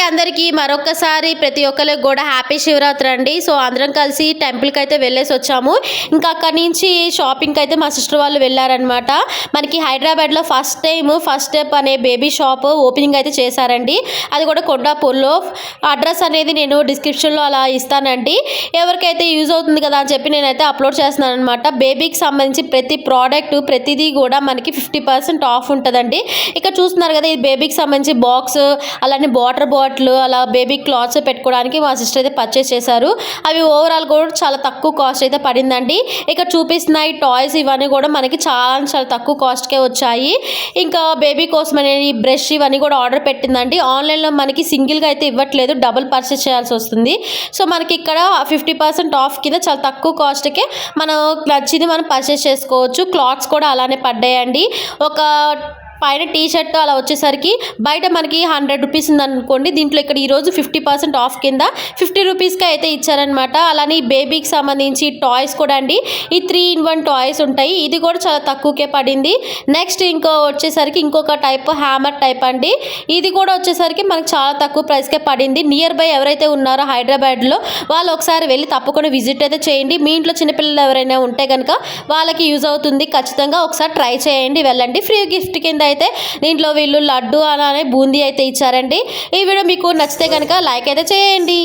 అందరికీ మరొకసారి ప్రతి ఒక్కరికి కూడా హ్యాపీ శివరాత్రి అండి. సో అందరం కలిసి టెంపుల్కి అయితే వెళ్ళేసి వచ్చాము. ఇంకా అక్కడి నుంచి షాపింగ్కి అయితే మా సిస్టర్ వాళ్ళు వెళ్ళారనమాట. మనకి హైదరాబాద్లో ఫస్ట్ స్టెప్ అనే బేబీ షాప్ ఓపెనింగ్ అయితే చేశారండి. అది కూడా కొండాపూర్లో. అడ్రస్ అనేది నేను డిస్క్రిప్షన్లో అలా ఇస్తానండి. ఎవరికైతే యూజ్ అవుతుంది కదా అని చెప్పి నేనైతే అప్లోడ్ చేస్తున్నాను అనమాట. బేబీకి సంబంధించి ప్రతి ప్రోడక్ట్ ప్రతిదీ కూడా మనకి 50% ఆఫ్ ఉంటుందండి. ఇక్కడ చూస్తున్నారు కదా, ఇది బేబీకి సంబంధించి బాక్స్, అలానే వాటర్ బాటిల్, అలా బేబీ క్లాత్స్ పెట్టుకోవడానికి మా సిస్టర్ అయితే పర్చేస్ చేశారు. అవి ఓవరాల్ కూడా చాలా తక్కువ కాస్ట్ అయితే పడిందండి. ఇక్కడ చూపిస్తున్న ఈ టాయ్స్ ఇవన్నీ కూడా మనకి చాలా తక్కువ కాస్ట్కే వచ్చాయి. ఇంకా బేబీ కోసం అనేది బ్రష్ ఇవన్నీ కూడా ఆర్డర్ పెట్టిందండి. ఆన్లైన్లో మనకి సింగిల్గా అయితే ఇవ్వట్లేదు, డబుల్ పర్చేస్ చేయాల్సి వస్తుంది. సో మనకి ఇక్కడ 50% ఆఫ్ కింద చాలా తక్కువ కాస్ట్కే మనం నచ్చింది మనం పర్చేస్ చేసుకోవచ్చు. క్లాత్స్ కూడా అలానే పడ్డాయండి. ఒక పైన టీ షర్ట్ అలా వచ్చేసరికి బయట మనకి 100 రూపీస్ ఉందనుకోండి, దీంట్లో ఇక్కడ ఈరోజు 50% ఆఫ్ కింద 50 రూపీస్కి అయితే ఇచ్చారనమాట. అలానే బేబీకి సంబంధించి టాయ్స్ కూడా అండి, ఈ 3-in-1 టాయ్స్ ఉంటాయి. ఇది కూడా చాలా తక్కువకే పడింది. నెక్స్ట్ వచ్చేసరికి ఇంకొక టైప్ హ్యామర్ టైప్ అండి. ఇది కూడా వచ్చేసరికి మనకు చాలా తక్కువ ప్రైస్కే పడింది. నియర్ బై ఎవరైతే ఉన్నారో హైదరాబాద్లో వాళ్ళు ఒకసారి వెళ్ళి తప్పకుండా విజిట్ అయితే చేయండి. మీ ఇంట్లో చిన్నపిల్లలు ఎవరైనా ఉంటే కనుక వాళ్ళకి యూజ్ అవుతుంది. ఖచ్చితంగా ఒకసారి ట్రై చేయండి, వెళ్ళండి. ఫ్రీ గిఫ్ట్ కింద అయితే దీంట్లో వీళ్ళు లడ్డు అలానే బూందీ అయితే ఇచ్చారండి. ఈ వీడియో మీకు నచ్చితే కనుక లైక్ అయితే చేయండి.